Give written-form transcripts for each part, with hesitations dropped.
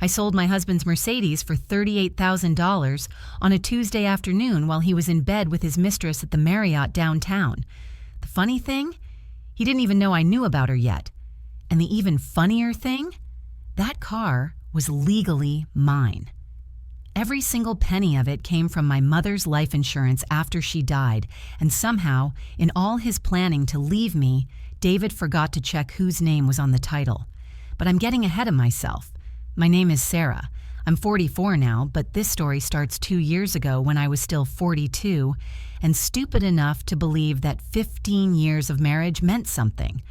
I sold my husband's Mercedes for $38,000 on a Tuesday afternoon while he was in bed with his mistress at the Marriott downtown. The funny thing? He didn't even know I knew about her yet. And the even funnier thing? That car was legally mine. Every single penny of it came from my mother's life insurance after she died, and somehow, in all his planning to leave me, David forgot to check whose name was on the title. But I'm getting ahead of myself. My name is Sarah. I'm 44 now, but this story starts 2 years ago when I was still 42 and stupid enough to believe that 15 years of marriage meant something.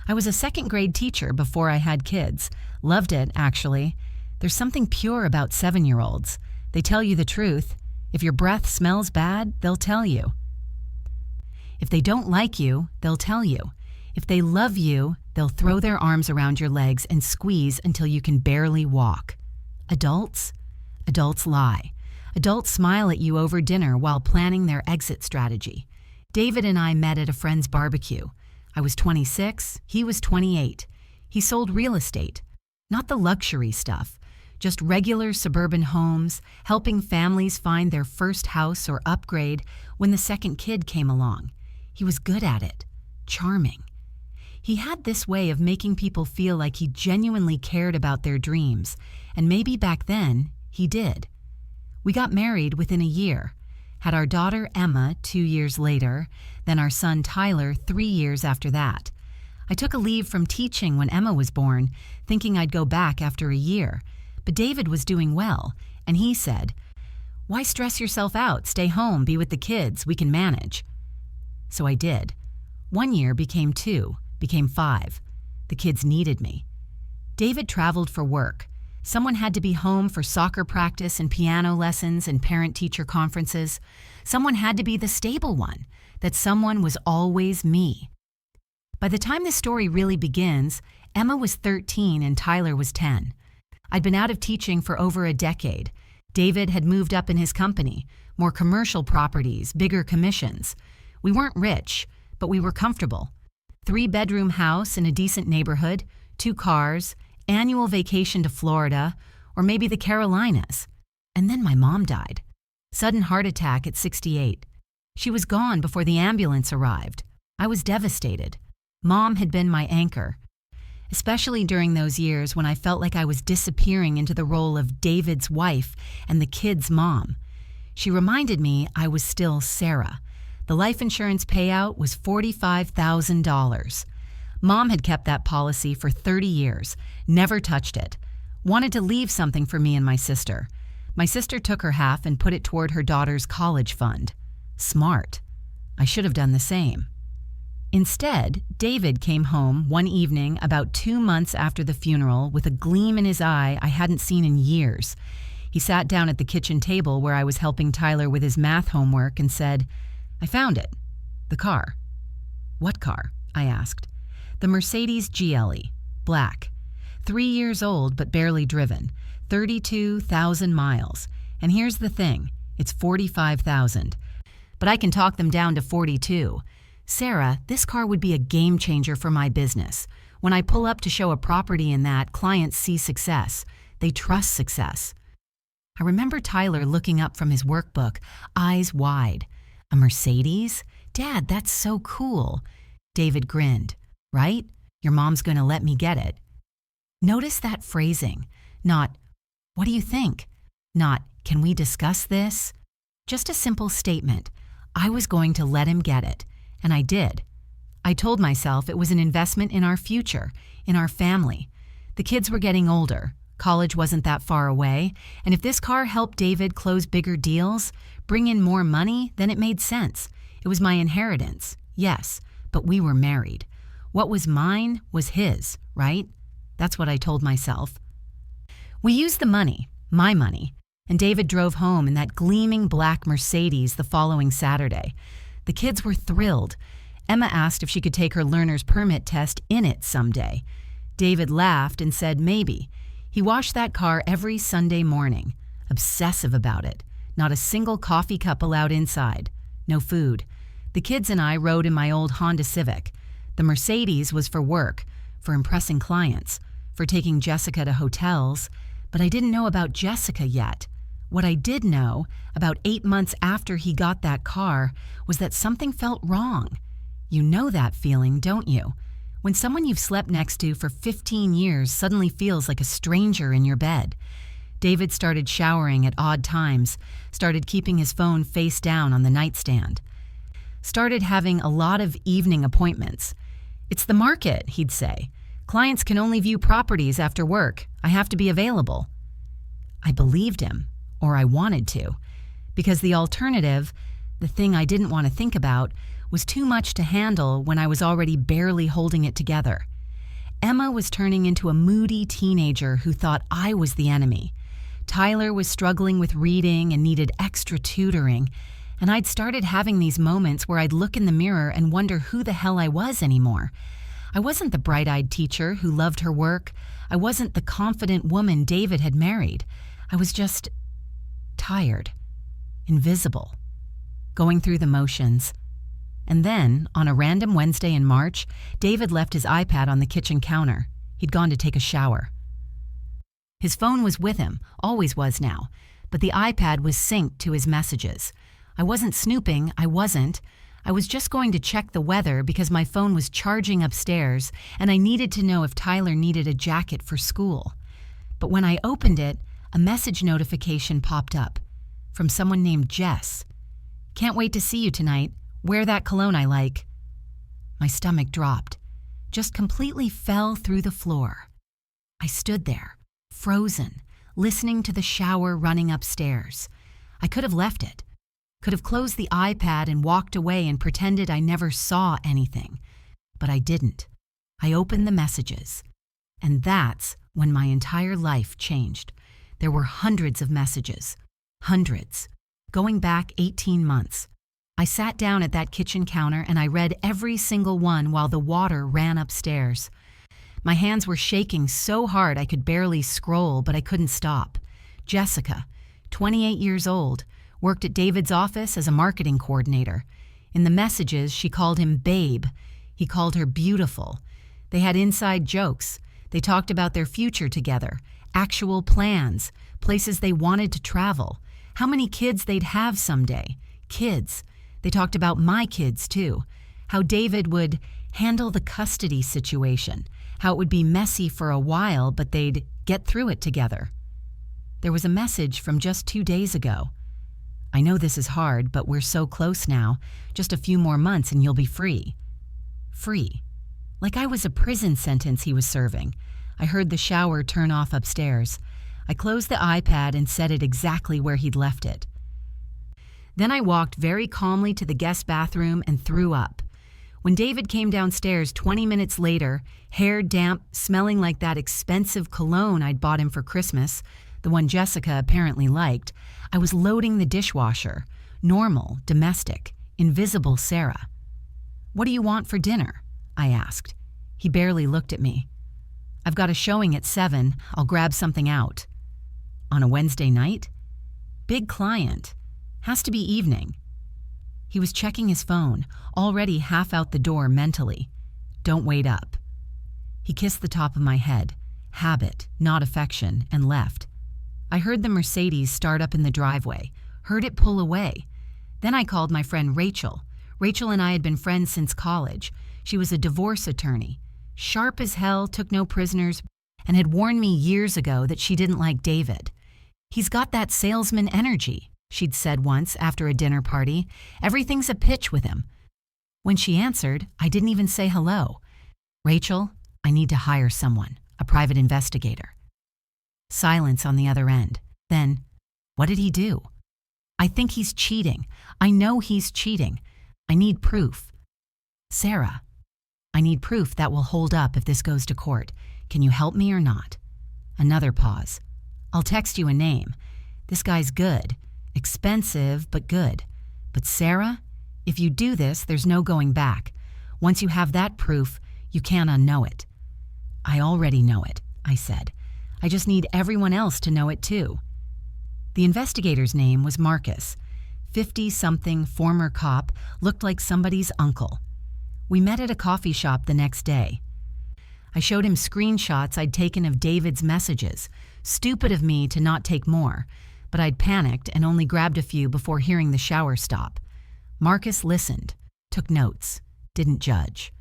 I was a second-grade teacher before I had kids. Loved it, actually. There's something pure about 7-year-olds. They tell you the truth. If your breath smells bad, they'll tell you. If they don't like you, they'll tell you. If they love you, they'll throw their arms around your legs and squeeze until you can barely walk. Adults lie. Adults smile at you over dinner while planning their exit strategy. David and I met at a friend's barbecue. I was 26, he was 28. He sold real estate. Not the luxury stuff, just regular suburban homes, helping families find their first house or upgrade when the second kid came along. He was good at it. Charming. He had this way of making people feel like he genuinely cared about their dreams, and maybe back then, he did. We got married within a year, had our daughter Emma 2 years later, then our son Tyler 3 years after that. I took a leave from teaching when Emma was born, thinking I'd go back after a year, but David was doing well, and he said, "Why stress yourself out? Stay home, be with the kids, we can manage." So I did. 1 year became 2. Became 5. The kids needed me. David traveled for work. Someone had to be home for soccer practice and piano lessons and parent-teacher conferences. Someone had to be the stable one. That someone was always me. By the time this story really begins, Emma was 13 and Tyler was 10. I'd been out of teaching for over a decade. David had moved up in his company, more commercial properties, bigger commissions. We weren't rich, but we were comfortable. 3-bedroom house in a decent neighborhood, 2 cars, annual vacation to Florida, or maybe the Carolinas. And then my mom died. Sudden heart attack at 68. She was gone before the ambulance arrived. I was devastated. Mom had been my anchor, especially during those years when I felt like I was disappearing into the role of David's wife and the kids' mom. She reminded me I was still Sarah. The life insurance payout was $45,000. Mom had kept that policy for 30 years, never touched it. Wanted to leave something for me and my sister. My sister took her half and put it toward her daughter's college fund. Smart. I should have done the same. Instead, David came home one evening about 2 months after the funeral with a gleam in his eye I hadn't seen in years. He sat down at the kitchen table where I was helping Tyler with his math homework and said, "I found it. The car." "What car?" I asked. "The Mercedes GLE, black. 3 years old but barely driven, 32,000 miles. And here's the thing, it's 45,000. But I can talk them down to 42. Sarah, this car would be a game changer for my business. When I pull up to show a property in that, clients see success. They trust success." I remember Tyler looking up from his workbook, eyes wide. "A Mercedes? Dad, that's so cool." David grinned. "Right? Your mom's going to let me get it." Notice that phrasing. Not, "What do you think?" Not, "Can we discuss this?" Just a simple statement. I was going to let him get it, and I did. I told myself it was an investment in our future, in our family. The kids were getting older. College wasn't that far away, and if this car helped David close bigger deals, bring in more money, then it made sense. It was my inheritance, yes, but we were married. What was mine was his, right? That's what I told myself. We used the money, my money, and David drove home in that gleaming black Mercedes the following Saturday. The kids were thrilled. Emma asked if she could take her learner's permit test in it someday. David laughed and said maybe. He washed that car every Sunday morning, obsessive about it. Not a single coffee cup allowed inside. No food. The kids and I rode in my old Honda Civic. The Mercedes was for work, for impressing clients, for taking Jessica to hotels. But I didn't know about Jessica yet. What I did know, about 8 months after he got that car, was that something felt wrong. You know that feeling, don't you? When someone you've slept next to for 15 years suddenly feels like a stranger in your bed. David started showering at odd times, started keeping his phone face down on the nightstand, started having a lot of evening appointments. "It's the market," he'd say. "Clients can only view properties after work. I have to be available." I believed him, or I wanted to, because the alternative, the thing I didn't want to think about, was too much to handle when I was already barely holding it together. Emma was turning into a moody teenager who thought I was the enemy. Tyler was struggling with reading and needed extra tutoring, and I'd started having these moments where I'd look in the mirror and wonder who the hell I was anymore. I wasn't the bright-eyed teacher who loved her work. I wasn't the confident woman David had married. I was just tired, invisible, going through the motions. And then, on a random Wednesday in March, David left his iPad on the kitchen counter. He'd gone to take a shower. His phone was with him, always was now, but the iPad was synced to his messages. I wasn't snooping, I wasn't. I was just going to check the weather because my phone was charging upstairs and I needed to know if Tyler needed a jacket for school. But when I opened it, a message notification popped up from someone named Jess. "Can't wait to see you tonight. Wear that cologne I like." My stomach dropped, just completely fell through the floor. I stood there, frozen, listening to the shower running upstairs. I could have left it, could have closed the iPad and walked away and pretended I never saw anything. But I didn't. I opened the messages. And that's when my entire life changed. There were hundreds of messages. Hundreds. Going back 18 months. I sat down at that kitchen counter and I read every single one while the water ran upstairs. My hands were shaking so hard I could barely scroll, but I couldn't stop. Jessica, 28 years old, worked at David's office as a marketing coordinator. In the messages, she called him babe. He called her beautiful. They had inside jokes. They talked about their future together, actual plans, places they wanted to travel, how many kids they'd have someday. Kids. They talked about my kids, too. How David would handle the custody situation, how it would be messy for a while, but they'd get through it together. There was a message from just 2 days ago. "I know this is hard, but we're so close now. Just a few more months and you'll be free." Free. Like I was a prison sentence he was serving. I heard the shower turn off upstairs. I closed the iPad and set it exactly where he'd left it. Then I walked very calmly to the guest bathroom and threw up. When David came downstairs 20 minutes later, hair damp, smelling like that expensive cologne I'd bought him for Christmas, the one Jessica apparently liked, I was loading the dishwasher. Normal, domestic, invisible Sarah. "What do you want for dinner?" I asked. He barely looked at me. "I've got a showing at 7. I'll grab something out." On a Wednesday night? Big client. Has to be evening. He was checking his phone, already half out the door mentally. "Don't wait up." He kissed the top of my head, habit, not affection, and left. I heard the Mercedes start up in the driveway, heard it pull away. Then I called my friend Rachel. Rachel and I had been friends since college. She was a divorce attorney, sharp as hell, took no prisoners, and had warned me years ago that she didn't like David. "He's got that salesman energy," she'd said once after a dinner party. "Everything's a pitch with him." When she answered, I didn't even say hello. "Rachel, I need to hire someone, a private investigator." Silence on the other end. Then, "What did he do?" "I think he's cheating. I know he's cheating. I need proof." "Sarah, I need proof that will hold up if this goes to court. Can you help me or not?" Another pause. "I'll text you a name. This guy's good. Expensive, but good. But Sarah, if you do this, there's no going back. Once you have that proof, you can't unknow it." "I already know it," I said. "I just need everyone else to know it too." The investigator's name was Marcus. 50-something, former cop, looked like somebody's uncle. We met at a coffee shop the next day. I showed him screenshots I'd taken of David's messages, Stupid of me to not take more, but I'd panicked and only grabbed a few before hearing the shower stop. Marcus listened, took notes, didn't judge.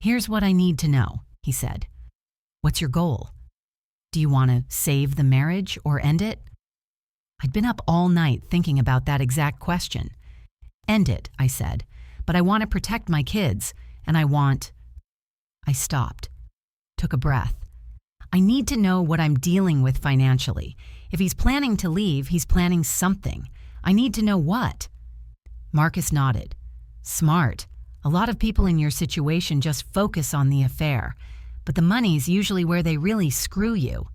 "Here's what I need to know," he said. "What's your goal? Do you want to save the marriage or end it?" I'd been up all night thinking about that exact question. "End it," I said, "but I want to protect my kids, and I stopped, took a breath. I need to know what I'm dealing with financially. If he's planning to leave, he's planning something. I need to know what." Marcus nodded. "Smart. A lot of people in your situation just focus on the affair, but the money's usually where they really screw you."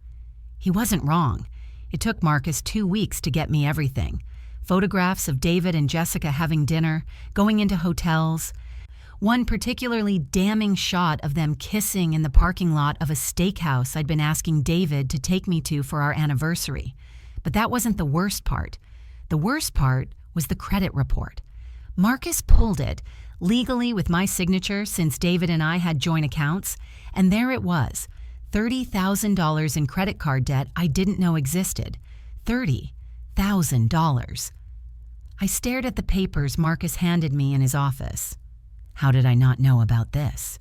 He wasn't wrong. It took Marcus 2 weeks to get me everything. Photographs of David and Jessica having dinner, going into hotels. One particularly damning shot of them kissing in the parking lot of a steakhouse I'd been asking David to take me to for our anniversary. But that wasn't the worst part. The worst part was the credit report. Marcus pulled it, legally with my signature since David and I had joint accounts, and there it was, $30,000 in credit card debt I didn't know existed. $30,000. I stared at the papers Marcus handed me in his office. How did I not know about this?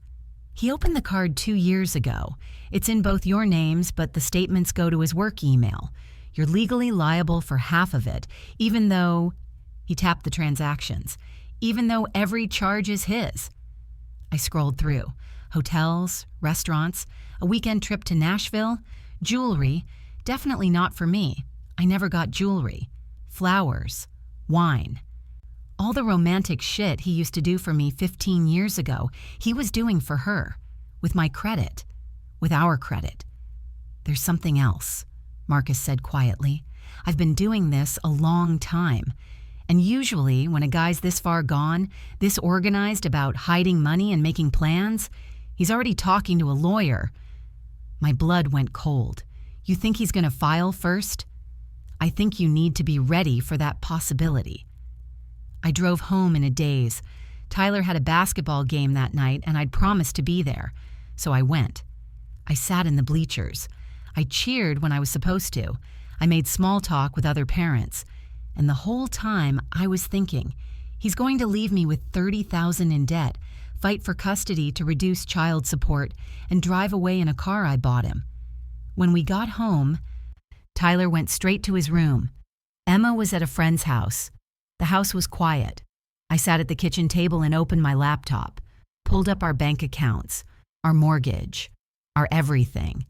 He opened the card 2 years ago. It's in both your names, but the statements go to his work email. You're legally liable for half of it, even though, he tapped the transactions, even though every charge is his. I scrolled through. Hotels, restaurants, a weekend trip to Nashville, jewelry, definitely not for me. I never got jewelry. Flowers, wine. All the romantic shit he used to do for me 15 years ago, he was doing for her, with my credit, with our credit. "There's something else," Marcus said quietly. "I've been doing this a long time. And usually, when a guy's this far gone, this organized about hiding money and making plans, he's already talking to a lawyer." My blood went cold. "You think he's going to file first?" "I think you need to be ready for that possibility." I drove home in a daze. Tyler had a basketball game that night, and I'd promised to be there, so I went. I sat in the bleachers. I cheered when I was supposed to. I made small talk with other parents. And the whole time I was thinking, he's going to leave me with $30,000 in debt, fight for custody to reduce child support, and drive away in a car I bought him. When we got home, Tyler went straight to his room. Emma was at a friend's house. The house was quiet. I sat at the kitchen table and opened my laptop, pulled up our bank accounts, our mortgage, our everything.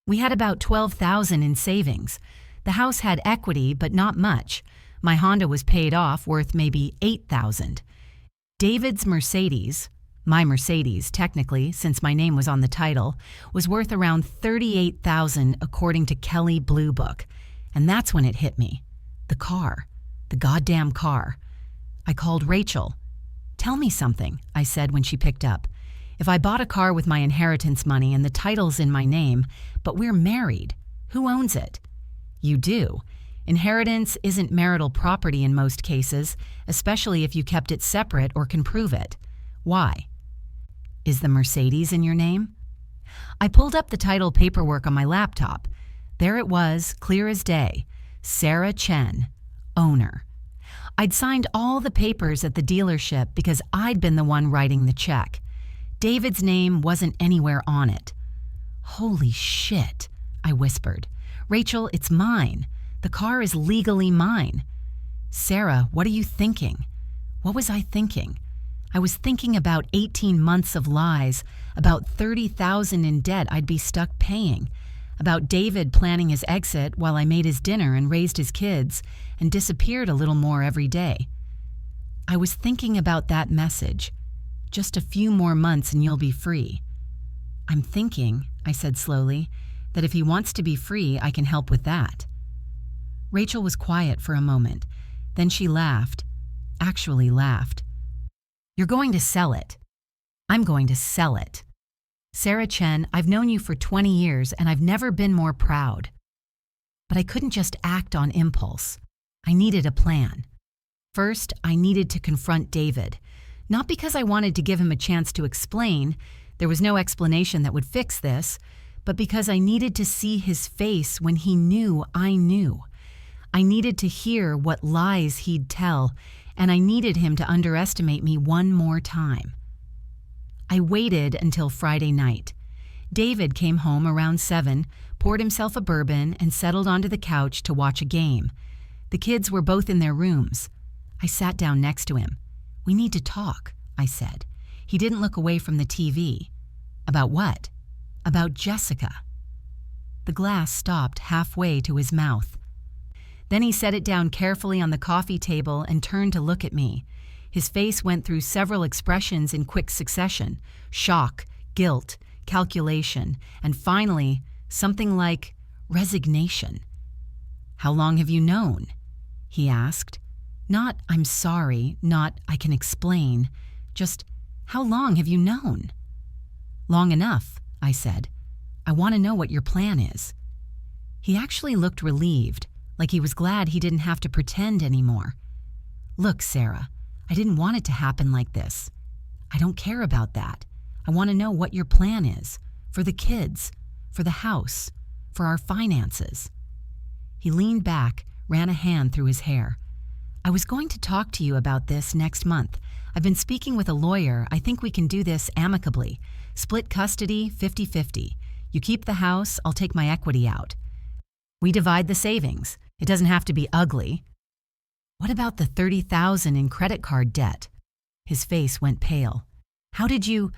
We had about $12,000 in savings. The house had equity, but not much. My Honda was paid off, worth maybe $8,000. David's Mercedes, my Mercedes technically, since my name was on the title, was worth around $38,000 according to Kelly Blue Book. And that's when it hit me. The car. The goddamn car. I called Rachel. "Tell me something," I said when she picked up. "If I bought a car with my inheritance money and the title's in my name, but we're married, who owns it?" "You do. Inheritance isn't marital property in most cases, especially if you kept it separate or can prove it. Why?" "Is the Mercedes in your name?" I pulled up the title paperwork on my laptop. There it was, clear as day. Sarah Chen, owner. I'd signed all the papers at the dealership because I'd been the one writing the check. David's name wasn't anywhere on it. "Holy shit," I whispered. "Rachel, it's mine. The car is legally mine." "Sarah, what are you thinking?" What was I thinking? I was thinking about 18 months of lies, about $30,000 in debt I'd be stuck paying, about David planning his exit while I made his dinner and raised his kids and disappeared a little more every day. I was thinking about that message. Just a few more months and you'll be free. "I'm thinking," I said slowly, "that if he wants to be free, I can help with that." Rachel was quiet for a moment. Then she laughed. Actually laughed. "You're going to sell it." "I'm going to sell it. Sarah Chen, I've known you for 20 years and I've never been more proud." But I couldn't just act on impulse. I needed a plan. First, I needed to confront David. Not because I wanted to give him a chance to explain. There was no explanation that would fix this. but because I needed to see his face when he knew I knew. I needed to hear what lies he'd tell, and I needed him to underestimate me one more time. I waited until Friday night. David came home around 7, poured himself a bourbon, and settled onto the couch to watch a game. The kids were both in their rooms. I sat down next to him. "We need to talk," I said. He didn't look away from the TV. "About what?" "About Jessica." The glass stopped halfway to his mouth. Then he set it down carefully on the coffee table and turned to look at me. His face went through several expressions in quick succession: shock, guilt, calculation, and finally, something like resignation. "How long have you known?" he asked. Not "I'm sorry," not "I can explain," just "How long have you known?" "Long enough," I said. "I want to know what your plan is." He actually looked relieved, like he was glad he didn't have to pretend anymore. "Look, Sarah, I didn't want it to happen like this. I don't care about that. I want to know what your plan is, for the kids, for the house, for our finances." He leaned back, ran a hand through his hair. "I was going to talk to you about this next month. I've been speaking with a lawyer. I think we can do this amicably. Split custody, 50-50. You keep the house, I'll take my equity out. We divide the savings. It doesn't have to be ugly." "What about the $30,000 in credit card debt?" His face went pale. "How did you—"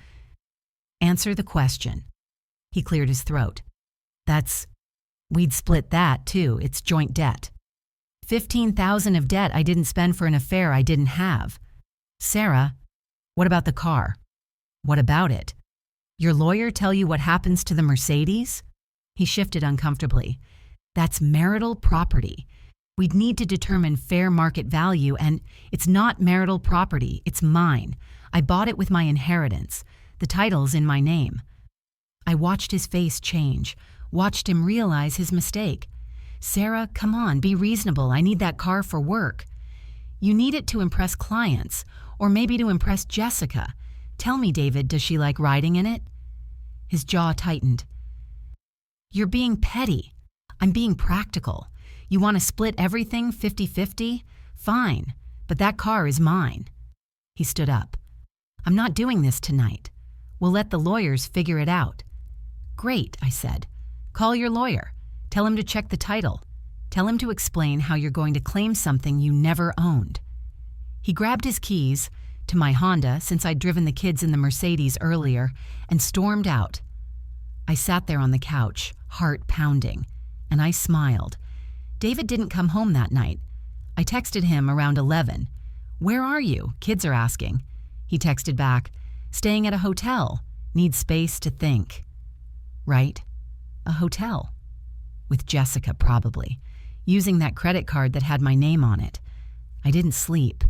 "Answer the question." He cleared his throat. We'd split that, too. It's joint debt. $15,000 of debt I didn't spend for an affair I didn't have. Sarah, what about the car?" "What about it? Your lawyer tell you what happens to the Mercedes?" He shifted uncomfortably. "That's marital property. We'd need to determine fair market value, and it's not marital property. It's mine. I bought it with my inheritance. The title's in my name." I watched his face change, watched him realize his mistake. "Sarah, come on, be reasonable. I need that car for work." "You need it to impress clients, or maybe to impress Jessica. Tell me, David, does she like riding in it?" His jaw tightened. "You're being petty. I'm being practical. You want to split everything 50-50? Fine, but that car is mine." He stood up. "I'm not doing this tonight. We'll let the lawyers figure it out." "Great," I said. "Call your lawyer. Tell him to check the title. Tell him to explain how you're going to claim something you never owned." He grabbed his keys, to my Honda since I'd driven the kids in the Mercedes earlier, and stormed out. I sat there on the couch, heart pounding, and I smiled. David didn't come home that night. I texted him around 11. "Where are you? Kids are asking." He texted back, "Staying at a hotel. Need space to think." Right, a hotel. With Jessica, probably, using that credit card that had my name on it. I didn't sleep.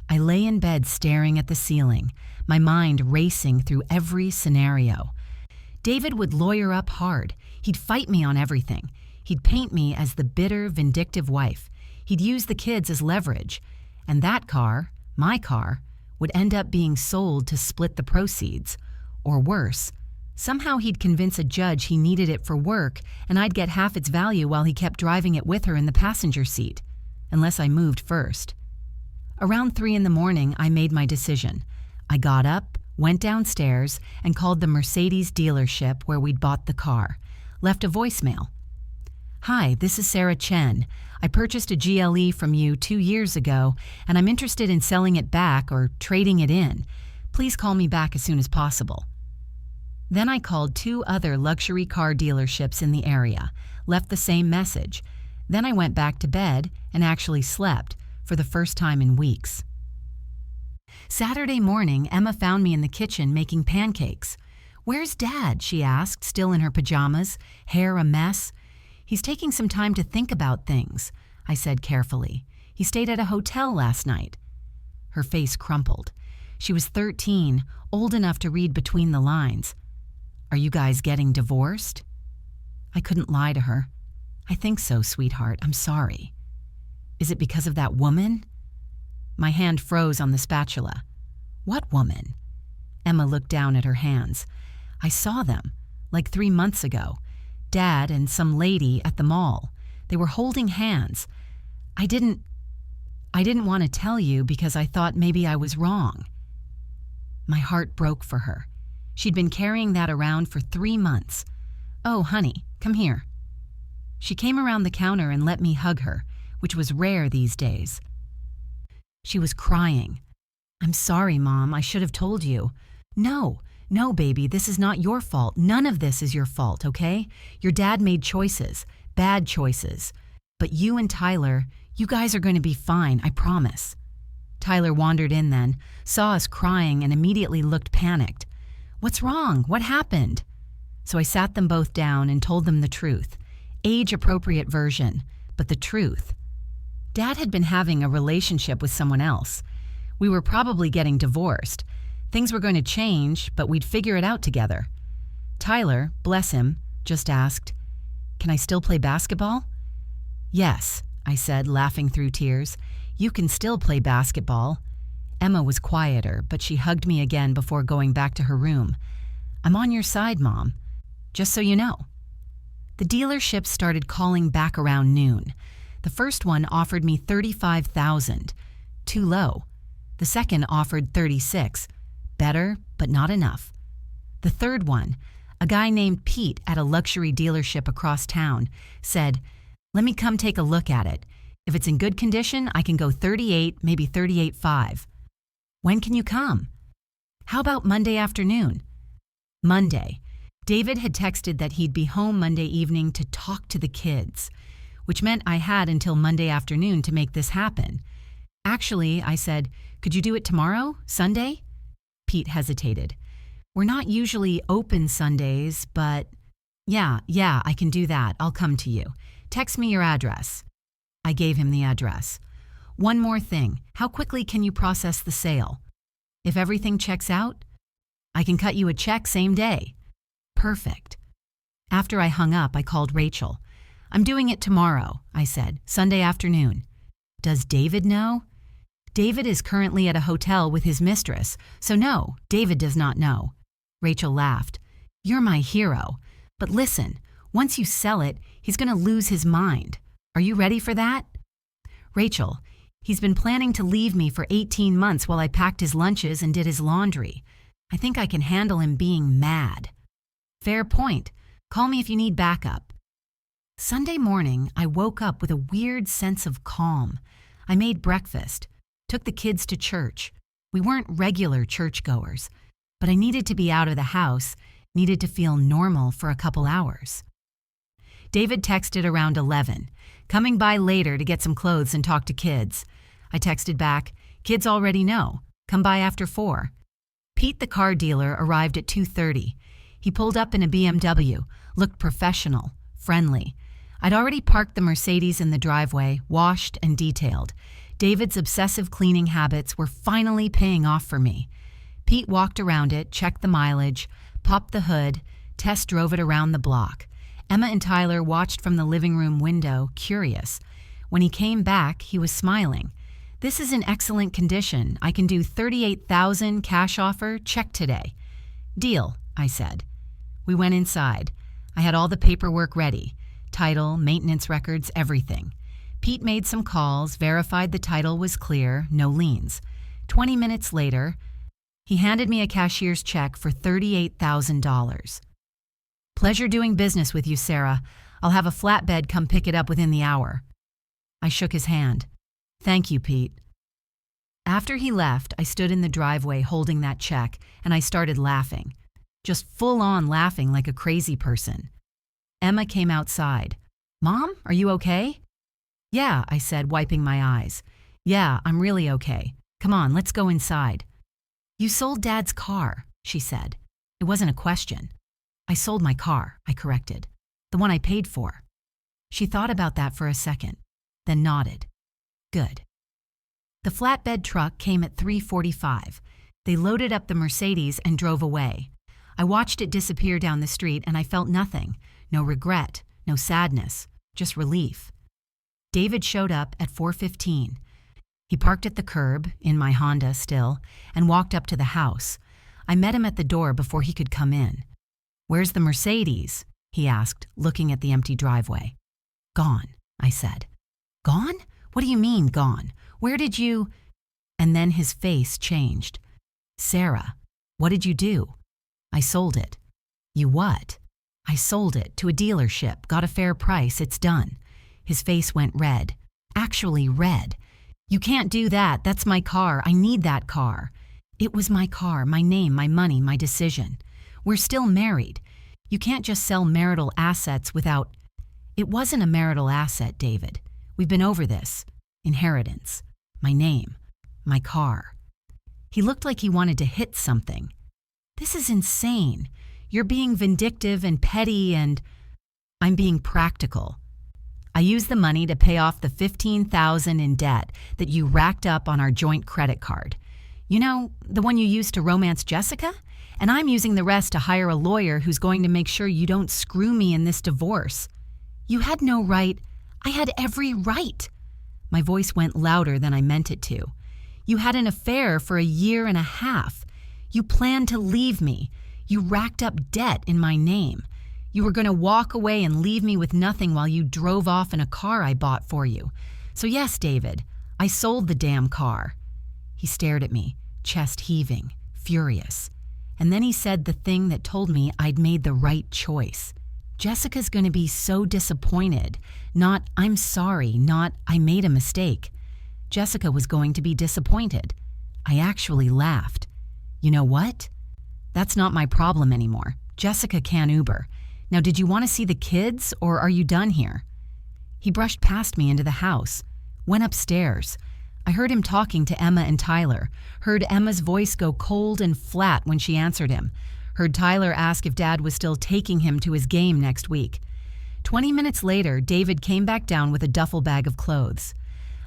I lay in bed staring at the ceiling, my mind racing through every scenario. David would lawyer up hard. He'd fight me on everything. He'd paint me as the bitter, vindictive wife. He'd use the kids as leverage. And that car, my car, would end up being sold to split the proceeds. Or worse, somehow he'd convince a judge he needed it for work, and I'd get half its value while he kept driving it with her in the passenger seat. Unless I moved first. Around 3 in the morning, I made my decision. I got up, went downstairs, and called the Mercedes dealership where we'd bought the car. Left a voicemail. "Hi, this is Sarah Chen. I purchased a GLE from you 2 years ago, and I'm interested in selling it back or trading it in. Please call me back as soon as possible." Then I called 2 other luxury car dealerships in the area, left the same message. Then I went back to bed and actually slept for the first time in weeks. Saturday morning, Emma found me in the kitchen making pancakes. "Where's Dad?" she asked, still in her pajamas, hair a mess. "He's taking some time to think about things," I said carefully. "He stayed at a hotel last night." Her face crumpled. She was 13, old enough to read between the lines. "Are you guys getting divorced?" I couldn't lie to her. "I think so, sweetheart. I'm sorry." "Is it because of that woman?" My hand froze on the spatula. "What woman?" Emma looked down at her hands. "I saw them. like 3 months ago. Dad and some lady at the mall. They were holding hands. I didn't want to tell you because I thought maybe I was wrong." My heart broke for her. She'd been carrying that around for 3 months. "Oh, honey, come here." She came around the counter and let me hug her, which was rare these days. She was crying. "I'm sorry, Mom, I should have told you." No, baby, this is not your fault. None of this is your fault, okay? Your dad made choices, bad choices. But you and Tyler, you guys are going to be fine, I promise." Tyler wandered in then, saw us crying, and immediately looked panicked. "What's wrong? What happened?" So I sat them both down and told them the truth. Age-appropriate version, but the truth. Dad had been having a relationship with someone else. We were probably getting divorced. Things were going to change, but we'd figure it out together. Tyler, bless him, just asked, "Can I still play basketball?" "Yes," I said, laughing through tears. "You can still play basketball." Emma was quieter, but she hugged me again before going back to her room. "I'm on your side, Mom, just so you know." The dealership started calling back around noon. The first one offered me $35,000, too low. The second offered $36,000, better, but not enough. The third one, a guy named Pete at a luxury dealership across town, said, "Let me come take a look at it. If it's in good condition, I can go 38, maybe 38.5. "When can you come?" "How about Monday afternoon?" Monday. David had texted that he'd be home Monday evening to talk to the kids, which meant I had until Monday afternoon to make this happen. "Actually," I said, "could you do it tomorrow, Sunday?" Pete hesitated. "We're not usually open Sundays, but..." Yeah, I can do that. I'll come to you. Text me your address." I gave him the address. "One more thing. How quickly can you process the sale?" "If everything checks out, I can cut you a check same day." "Perfect." After I hung up, I called Rachel. "I'm doing it tomorrow," I said, "Sunday afternoon." "Does David know?" "David is currently at a hotel with his mistress, so no, David does not know." Rachel laughed. "You're my hero. But listen, once you sell it, he's going to lose his mind. Are you ready for that?" "Rachel, he's been planning to leave me for 18 months while I packed his lunches and did his laundry. I think I can handle him being mad." "Fair point. Call me if you need backup." Sunday morning, I woke up with a weird sense of calm. I made breakfast, took the kids to church. We weren't regular churchgoers, but I needed to be out of the house, needed to feel normal for a couple hours. David texted around 11, coming by later to get some clothes and talk to kids. I texted back, "Kids already know. Come by after 4. Pete, the car dealer, arrived at 2:30. He pulled up in a BMW, looked professional, friendly. I'd already parked the Mercedes in the driveway, washed and detailed. David's obsessive cleaning habits were finally paying off for me. Pete walked around it, checked the mileage, popped the hood, test drove it around the block. Emma and Tyler watched from the living room window, curious. When he came back, he was smiling. "This is in excellent condition. I can do $38,000 cash offer, check today." "Deal," I said. We went inside. I had all the paperwork ready. Title, maintenance records, everything. Pete made some calls, verified the title was clear, no liens. 20 minutes later, he handed me a cashier's check for $38,000. "Pleasure doing business with you, Sarah. I'll have a flatbed come pick it up within the hour." I shook his hand. "Thank you, Pete." After he left, I stood in the driveway holding that check, and I started laughing. Just full-on laughing like a crazy person. Emma came outside. "Mom, are you okay?" "Yeah," I said, wiping my eyes. "Yeah, I'm really okay. Come on, let's go inside." "You sold Dad's car," she said. It wasn't a question. "I sold my car," I corrected. "The one I paid for." She thought about that for a second, then nodded. "Good." The flatbed truck came at 3:45. They loaded up the Mercedes and drove away. I watched it disappear down the street and I felt nothing. No regret, no sadness, just relief. David showed up at 4:15. He parked at the curb, in my Honda still, and walked up to the house. I met him at the door before he could come in. "Where's the Mercedes?" he asked, looking at the empty driveway. "Gone," I said. "Gone? What do you mean, gone? Where did you—" And then his face changed. "Sarah, what did you do?" "I sold it." "You what?" "I sold it to a dealership, got a fair price, it's done." His face went red. Actually red. "You can't do that, that's my car, I need that car." "It was my car, my name, my money, my decision. We're still married. You can't just sell marital assets without—" "It wasn't a marital asset, David. We've been over this. Inheritance. My name. My car." He looked like he wanted to hit something. "This is insane. You're being vindictive and petty and—" "I'm being practical. I used the money to pay off the $15,000 in debt that you racked up on our joint credit card. You know, the one you used to romance Jessica? And I'm using the rest to hire a lawyer who's going to make sure you don't screw me in this divorce. You had no right—" "I had every right." My voice went louder than I meant it to. "You had an affair for 1.5 years. You planned to leave me. You racked up debt in my name. You were going to walk away and leave me with nothing while you drove off in a car I bought for you. So yes, David, I sold the damn car." He stared at me, chest heaving, furious. And then he said the thing that told me I'd made the right choice. "Jessica's going to be so disappointed. Not, 'I'm sorry,' not, 'I made a mistake.' Jessica was going to be disappointed." I actually laughed. "You know what? That's not my problem anymore. Jessica can Uber. Now, did you want to see the kids, or are you done here?" He brushed past me into the house, went upstairs. I heard him talking to Emma and Tyler, heard Emma's voice go cold and flat when she answered him, heard Tyler ask if Dad was still taking him to his game next week. 20 minutes later, David came back down with a duffel bag of clothes.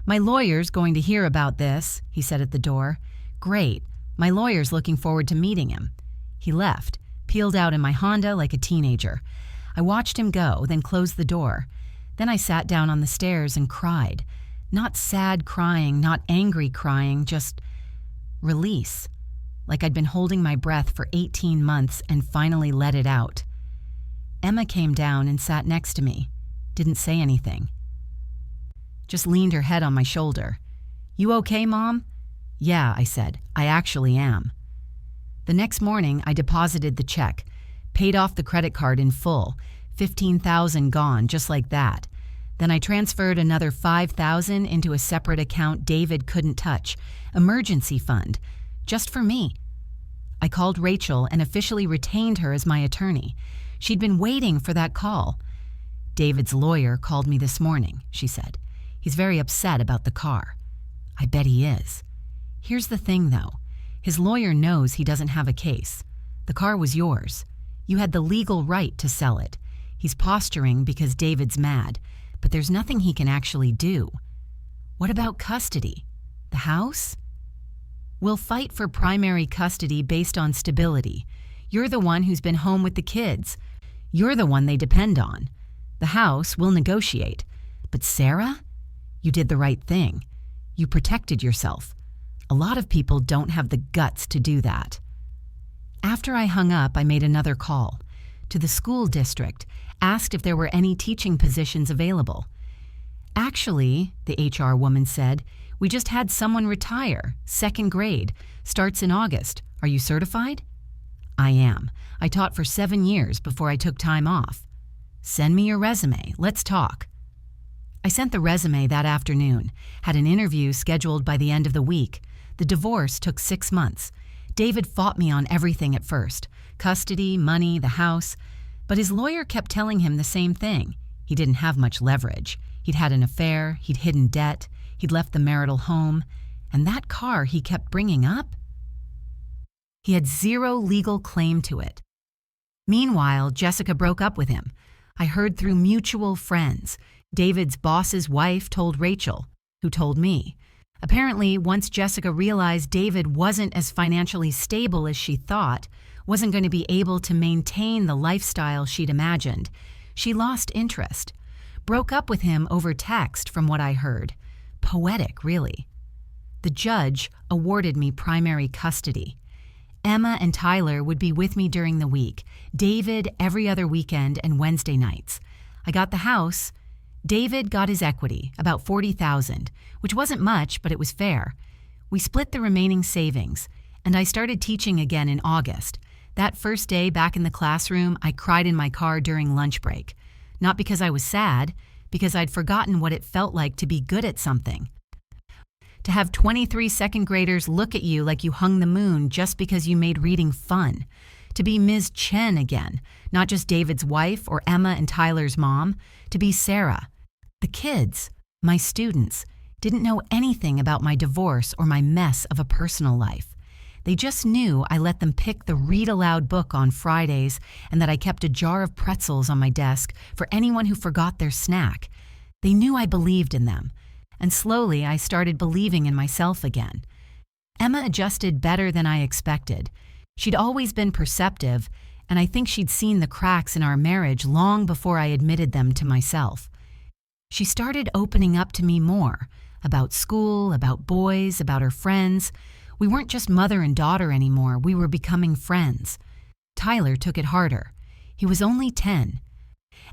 "My lawyer's going to hear about this," he said at the door. "Great. My lawyer's looking forward to meeting him." He left, peeled out in my Honda like a teenager. I watched him go, then closed the door. Then I sat down on the stairs and cried. Not sad crying, not angry crying, just release. Like I'd been holding my breath for 18 months and finally let it out. Emma came down and sat next to me. Didn't say anything. Just leaned her head on my shoulder. "You okay, Mom?" "Yeah," I said. "I actually am." The next morning, I deposited the check, paid off the credit card in full, $15,000 gone, just like that. Then I transferred another $5,000 into a separate account David couldn't touch, emergency fund, just for me. I called Rachel and officially retained her as my attorney. She'd been waiting for that call. "David's lawyer called me this morning," she said. "He's very upset about the car." "I bet he is." "Here's the thing, though. His lawyer knows he doesn't have a case. The car was yours. You had the legal right to sell it. He's posturing because David's mad, but there's nothing he can actually do." "What about custody? The house?" "We'll fight for primary custody based on stability. You're the one who's been home with the kids. You're the one they depend on. The house, we'll negotiate. But Sarah? You did the right thing. You protected yourself. A lot of people don't have the guts to do that." After I hung up, I made another call to the school district, asked if there were any teaching positions available. "Actually," the HR woman said, "we just had someone retire, 2nd grade, starts in August. Are you certified?" "I am. I taught for 7 years before I took time off." "Send me your resume. Let's talk." I sent the resume that afternoon, had an interview scheduled by the end of the week. The divorce took 6 months. David fought me on everything at first, custody, money, the house. But his lawyer kept telling him the same thing. He didn't have much leverage. He'd had an affair, he'd hidden debt, he'd left the marital home, and that car he kept bringing up? He had zero legal claim to it. Meanwhile, Jessica broke up with him. I heard through mutual friends. David's boss's wife told Rachel, who told me. Apparently, once Jessica realized David wasn't as financially stable as she thought, wasn't going to be able to maintain the lifestyle she'd imagined, she lost interest. Broke up with him over text, from what I heard. Poetic, really. The judge awarded me primary custody. Emma and Tyler would be with me during the week, David every other weekend and Wednesday nights. I got the house. David got his equity, about $40,000, which wasn't much, but it was fair. We split the remaining savings, and I started teaching again in August. That first day back in the classroom, I cried in my car during lunch break. Not because I was sad, because I'd forgotten what it felt like to be good at something. To have 23 second graders look at you like you hung the moon just because you made reading fun. To be Ms. Chen again, not just David's wife or Emma and Tyler's mom. To be Sarah. The kids, my students, didn't know anything about my divorce or my mess of a personal life. They just knew I let them pick the read-aloud book on Fridays and that I kept a jar of pretzels on my desk for anyone who forgot their snack. They knew I believed in them. And slowly I started believing in myself again. Emma adjusted better than I expected. She'd always been perceptive, and I think she'd seen the cracks in our marriage long before I admitted them to myself. She started opening up to me more, about school, about boys, about her friends. We weren't just mother and daughter anymore, we were becoming friends. Tyler took it harder. He was only 10.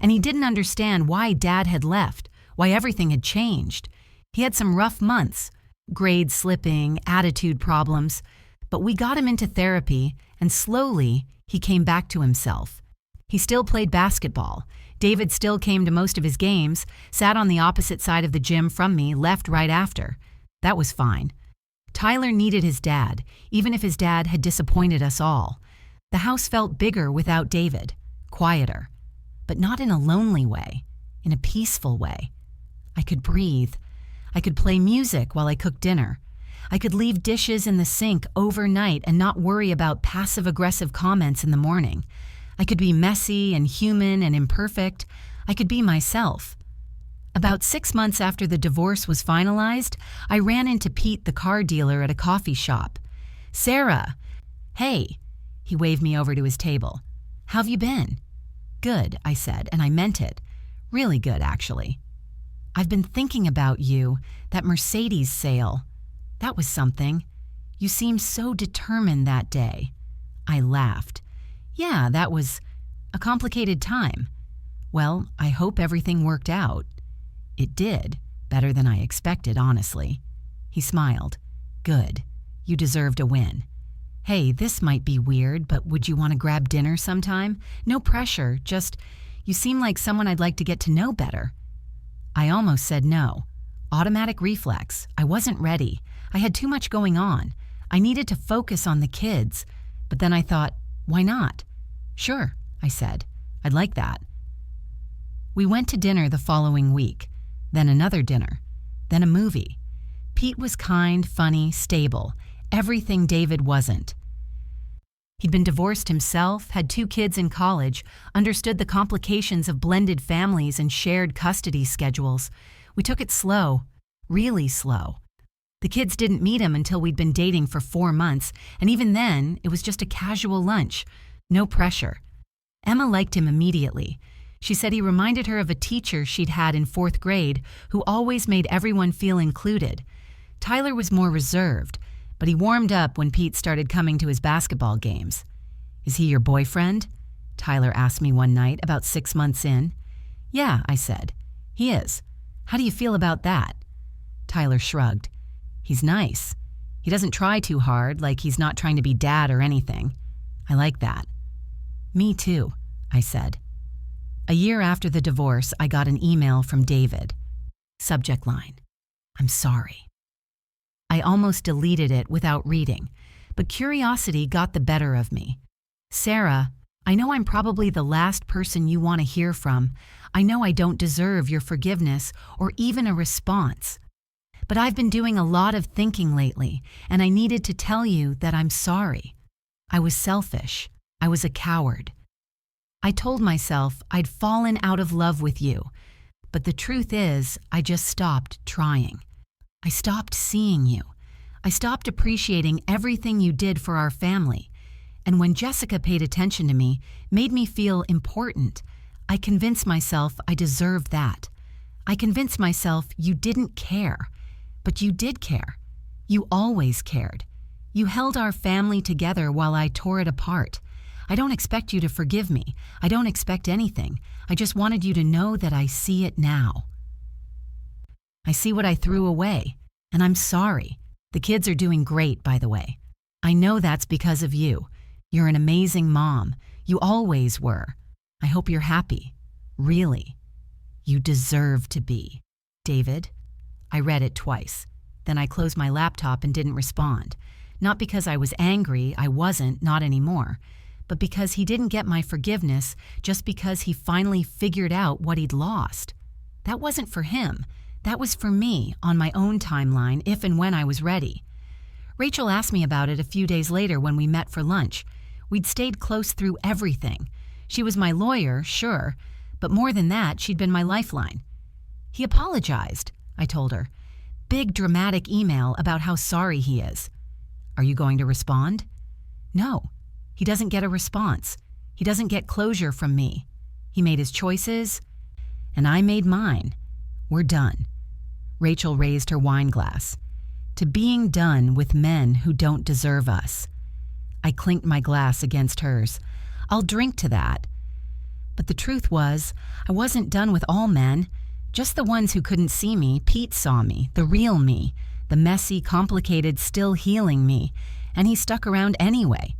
And he didn't understand why Dad had left, why everything had changed. He had some rough months, grade slipping, attitude problems, but we got him into therapy, and slowly he came back to himself. He still played basketball. David still came to most of his games, sat on the opposite side of the gym from me, left right after. That was fine. Tyler needed his dad, even if his dad had disappointed us all. The house felt bigger without David, quieter, but not in a lonely way, in a peaceful way. I could breathe. I could play music while I cooked dinner. I could leave dishes in the sink overnight and not worry about passive-aggressive comments in the morning. I could be messy and human and imperfect. I could be myself. About 6 months after the divorce was finalized, I ran into Pete, the car dealer, at a coffee shop. "Sarah!" "Hey!" He waved me over to his table. "How've you been?" "Good," I said, and I meant it. Really good, actually. "I've been thinking about you, that Mercedes sale. That was something. You seemed so determined that day." I laughed. "Yeah, that was a complicated time. Well, I hope everything worked out." It did, better than I expected, honestly. He smiled. "Good. You deserved a win. Hey, this might be weird, but would you want to grab dinner sometime? No pressure, just, you seem like someone I'd like to get to know better." I almost said no. Automatic reflex. I wasn't ready. I had too much going on. I needed to focus on the kids. But then I thought, why not? "Sure," I said. "I'd like that." We went to dinner the following week, then another dinner, then a movie. Pete was kind, funny, stable, everything David wasn't. He'd been divorced himself, had 2 kids in college, understood the complications of blended families and shared custody schedules. We took it slow, really slow. The kids didn't meet him until we'd been dating for 4 months, and even then, it was just a casual lunch, no pressure. Emma liked him immediately. She said he reminded her of a teacher she'd had in 4th grade who always made everyone feel included. Tyler was more reserved, but he warmed up when Pete started coming to his basketball games. "Is he your boyfriend?" Tyler asked me one night, about 6 months in. "Yeah," I said. "He is. How do you feel about that?" Tyler shrugged. "He's nice. He doesn't try too hard, like he's not trying to be dad or anything. I like that." "Me too," I said. A year after the divorce, I got an email from David. Subject line: "I'm sorry." I almost deleted it without reading, but curiosity got the better of me. "Sarah, I know I'm probably the last person you want to hear from. I know I don't deserve your forgiveness or even a response. But I've been doing a lot of thinking lately, and I needed to tell you that I'm sorry. I was selfish. I was a coward. I told myself I'd fallen out of love with you, but the truth is I just stopped trying. I stopped seeing you. I stopped appreciating everything you did for our family. And when Jessica paid attention to me, made me feel important, I convinced myself I deserved that. I convinced myself you didn't care. But you did care. You always cared. You held our family together while I tore it apart. I don't expect you to forgive me. I don't expect anything. I just wanted you to know that I see it now. I see what I threw away, and I'm sorry. The kids are doing great, by the way. I know that's because of you. You're an amazing mom. You always were. I hope you're happy. Really. You deserve to be. David. I read it twice. Then I closed my laptop and didn't respond. Not because I was angry, I wasn't, not anymore, but because he didn't get my forgiveness just because he finally figured out what he'd lost. That wasn't for him. That was for me, on my own timeline, if and when I was ready. Rachel asked me about it a few days later when we met for lunch. We'd stayed close through everything. She was my lawyer, sure, but more than that, she'd been my lifeline. He apologized, I told her. Big dramatic email about how sorry he is. Are you going to respond? No. He doesn't get a response. He doesn't get closure from me. He made his choices, and I made mine. We're done. Rachel raised her wine glass. To being done with men who don't deserve us. I clinked my glass against hers. I'll drink to that. But the truth was, I wasn't done with all men. Just the ones who couldn't see me. Pete saw me, the real me, the messy, complicated, still healing me, and he stuck around anyway.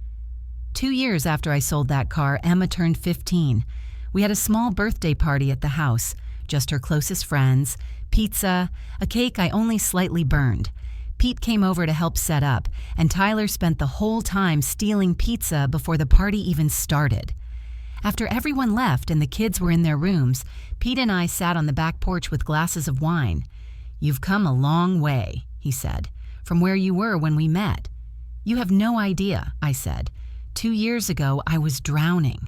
2 years after I sold that car, Emma turned 15. We had a small birthday party at the house, just her closest friends, pizza, a cake I only slightly burned. Pete came over to help set up, and Tyler spent the whole time stealing pizza before the party even started. After everyone left and the kids were in their rooms, Pete and I sat on the back porch with glasses of wine. "You've come a long way," he said, "from where you were when we met." "You have no idea," I said. 2 years ago, I was drowning.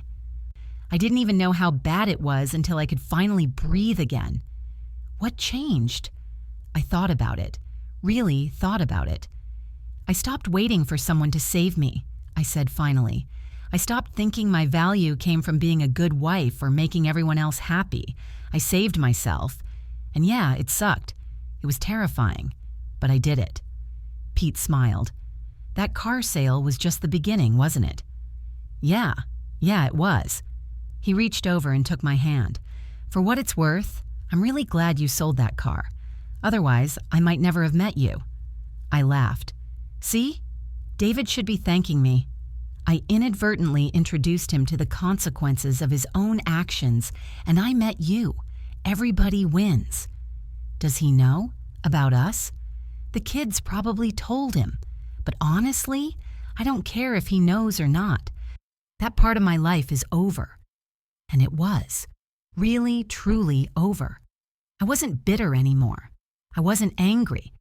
I didn't even know how bad it was until I could finally breathe again. What changed? I thought about it. Really thought about it. I stopped waiting for someone to save me, I said finally. I stopped thinking my value came from being a good wife or making everyone else happy. I saved myself. And yeah, it sucked. It was terrifying. But I did it. Pete smiled. That car sale was just the beginning, wasn't it? Yeah, it was. He reached over and took my hand. For what it's worth, I'm really glad you sold that car. Otherwise, I might never have met you. I laughed. See? David should be thanking me. I inadvertently introduced him to the consequences of his own actions, and I met you. Everybody wins. Does he know about us? The kids probably told him. But honestly, I don't care if he knows or not. That part of my life is over. And it was. Really, truly over. I wasn't bitter anymore. I wasn't angry.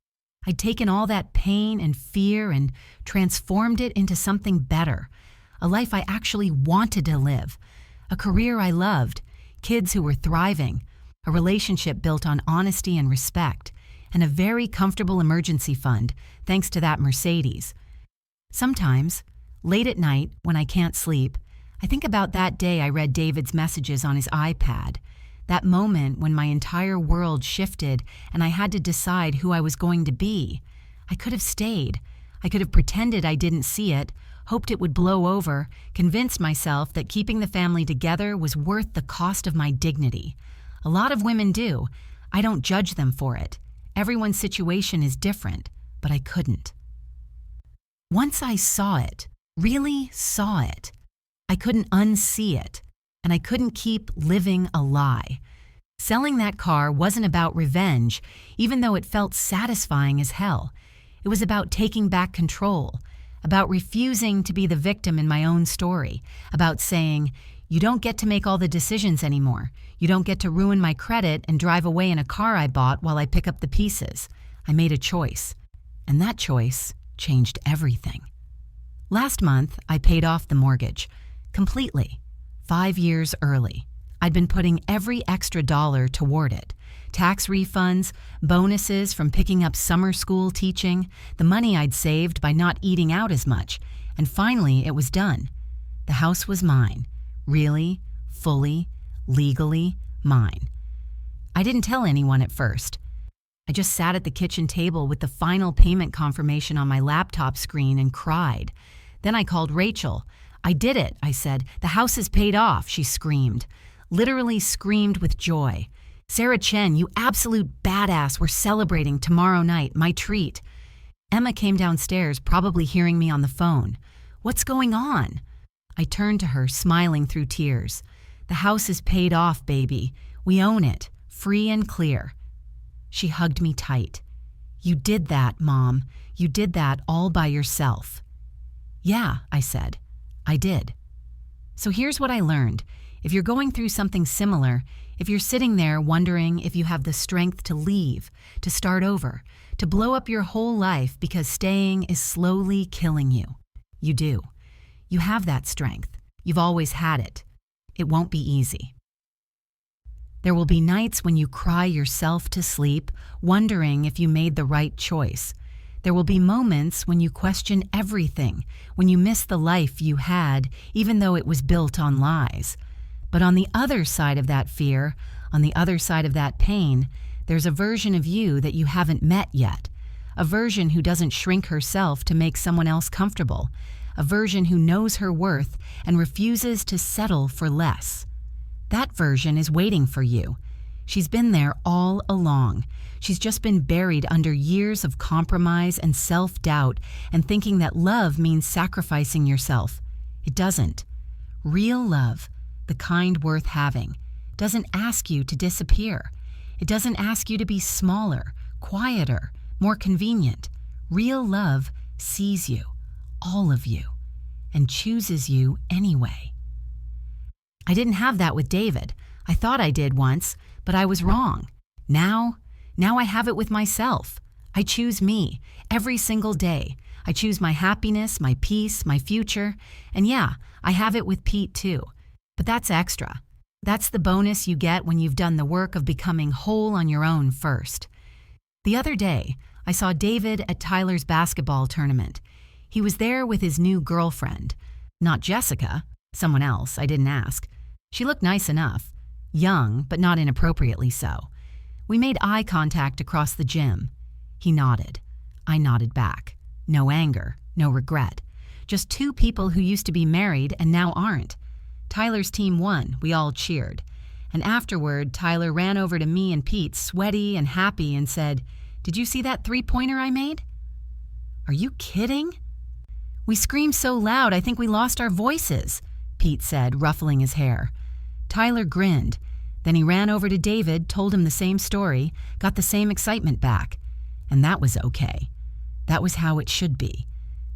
I'd taken all that pain and fear and transformed it into something better. A life I actually wanted to live. A career I loved. Kids who were thriving. A relationship built on honesty and respect. And a very comfortable emergency fund, thanks to that Mercedes. Sometimes, late at night, when I can't sleep, I think about that day I read David's messages on his iPad. That moment when my entire world shifted and I had to decide who I was going to be. I could have stayed. I could have pretended I didn't see it, hoped it would blow over, convinced myself that keeping the family together was worth the cost of my dignity. A lot of women do. I don't judge them for it. Everyone's situation is different, but I couldn't. Once I saw it, really saw it, I couldn't unsee it, and I couldn't keep living a lie. Selling that car wasn't about revenge, even though it felt satisfying as hell. It was about taking back control, about refusing to be the victim in my own story, about saying, "You don't get to make all the decisions anymore. You don't get to ruin my credit and drive away in a car I bought while I pick up the pieces." I made a choice, and that choice changed everything. Last month, I paid off the mortgage, completely, 5 years early. I'd been putting every extra dollar toward it. Tax refunds, bonuses from picking up summer school teaching, the money I'd saved by not eating out as much, and finally it was done. The house was mine, really, fully, legally mine. I didn't tell anyone at first. I just sat at the kitchen table with the final payment confirmation on my laptop screen and cried. Then I called Rachel. "I did it," I said. "The house is paid off," she screamed. Literally screamed with joy. "Sarah Chen, you absolute badass, we're celebrating tomorrow night, my treat." Emma came downstairs, probably hearing me on the phone. "What's going on?" I turned to her, smiling through tears. "The house is paid off, baby. We own it, free and clear." She hugged me tight. "You did that, Mom. You did that all by yourself." "Yeah," I said. "I did." So here's what I learned. If you're going through something similar, if you're sitting there wondering if you have the strength to leave, to start over, to blow up your whole life because staying is slowly killing you, you do. You have that strength. You've always had it. It won't be easy. There will be nights when you cry yourself to sleep, wondering if you made the right choice. There will be moments when you question everything, when you miss the life you had, even though it was built on lies. But on the other side of that fear, on the other side of that pain, there's a version of you that you haven't met yet. A version who doesn't shrink herself to make someone else comfortable. A version who knows her worth and refuses to settle for less. That version is waiting for you. She's been there all along. She's just been buried under years of compromise and self-doubt and thinking that love means sacrificing yourself. It doesn't. Real love, the kind worth having, doesn't ask you to disappear. It doesn't ask you to be smaller, quieter, more convenient. Real love sees you, all of you, and chooses you anyway. I didn't have that with David. I thought I did once, but I was wrong. Now I have it with myself. I choose me every single day. I choose my happiness, my peace, my future. And yeah, I have it with Pete too. But that's extra. That's the bonus you get when you've done the work of becoming whole on your own first. The other day, I saw David at Tyler's basketball tournament. He was there with his new girlfriend. Not Jessica, someone else, I didn't ask. She looked nice enough. Young, but not inappropriately so. We made eye contact across the gym. He nodded. I nodded back. No anger, no regret. Just two people who used to be married and now aren't. Tyler's team won. We all cheered. And afterward, Tyler ran over to me and Pete, sweaty and happy, and said, "Did you see that three-pointer I made?" "Are you kidding?" "We screamed so loud I think we lost our voices," Pete said, ruffling his hair. Tyler grinned. Then he ran over to David, told him the same story, got the same excitement back. And that was okay. That was how it should be.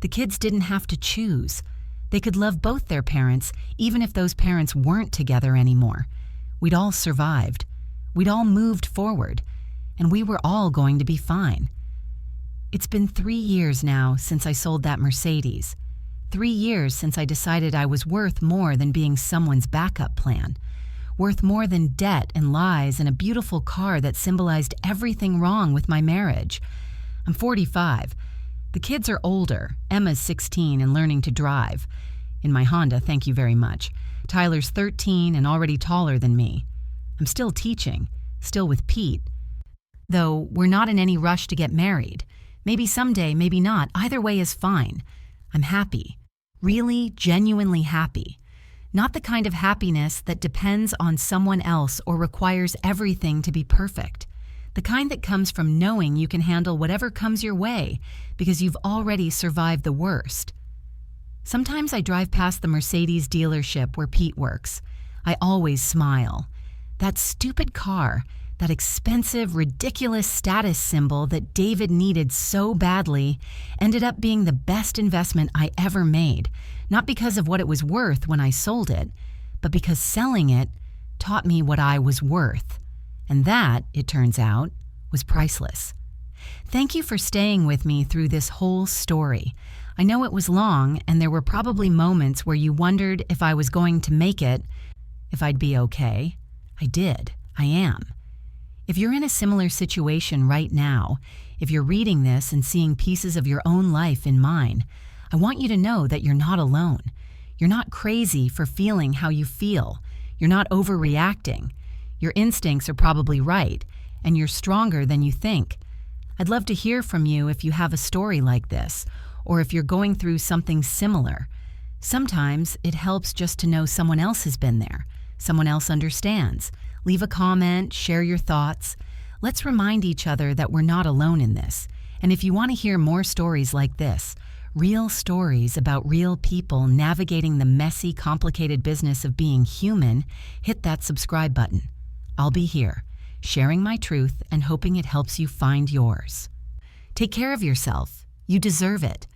The kids didn't have to choose. They could love both their parents, even if those parents weren't together anymore. We'd all survived. We'd all moved forward. And we were all going to be fine. It's been 3 years now since I sold that Mercedes. 3 years since I decided I was worth more than being someone's backup plan. Worth more than debt and lies and a beautiful car that symbolized everything wrong with my marriage. I'm 45. The kids are older. Emma's 16 and learning to drive. In my Honda, thank you very much. Tyler's 13 and already taller than me. I'm still teaching, still with Pete. Though we're not in any rush to get married. Maybe someday, maybe not. Either way is fine. I'm happy. Really, genuinely happy. Not the kind of happiness that depends on someone else or requires everything to be perfect. The kind that comes from knowing you can handle whatever comes your way because you've already survived the worst. Sometimes I drive past the Mercedes dealership where Pete works. I always smile. That stupid car, that expensive, ridiculous status symbol that David needed so badly, ended up being the best investment I ever made, not because of what it was worth when I sold it, but because selling it taught me what I was worth. And that, it turns out, was priceless. Thank you for staying with me through this whole story. I know it was long, and there were probably moments where you wondered if I was going to make it, if I'd be okay. I did. I am. If you're in a similar situation right now, if you're reading this and seeing pieces of your own life in mine, I want you to know that you're not alone. You're not crazy for feeling how you feel. You're not overreacting. Your instincts are probably right, and you're stronger than you think. I'd love to hear from you if you have a story like this, or if you're going through something similar. Sometimes it helps just to know someone else has been there, someone else understands. Leave a comment, share your thoughts. Let's remind each other that we're not alone in this. And if you want to hear more stories like this, real stories about real people navigating the messy, complicated business of being human, hit that subscribe button. I'll be here, sharing my truth and hoping it helps you find yours. Take care of yourself. You deserve it.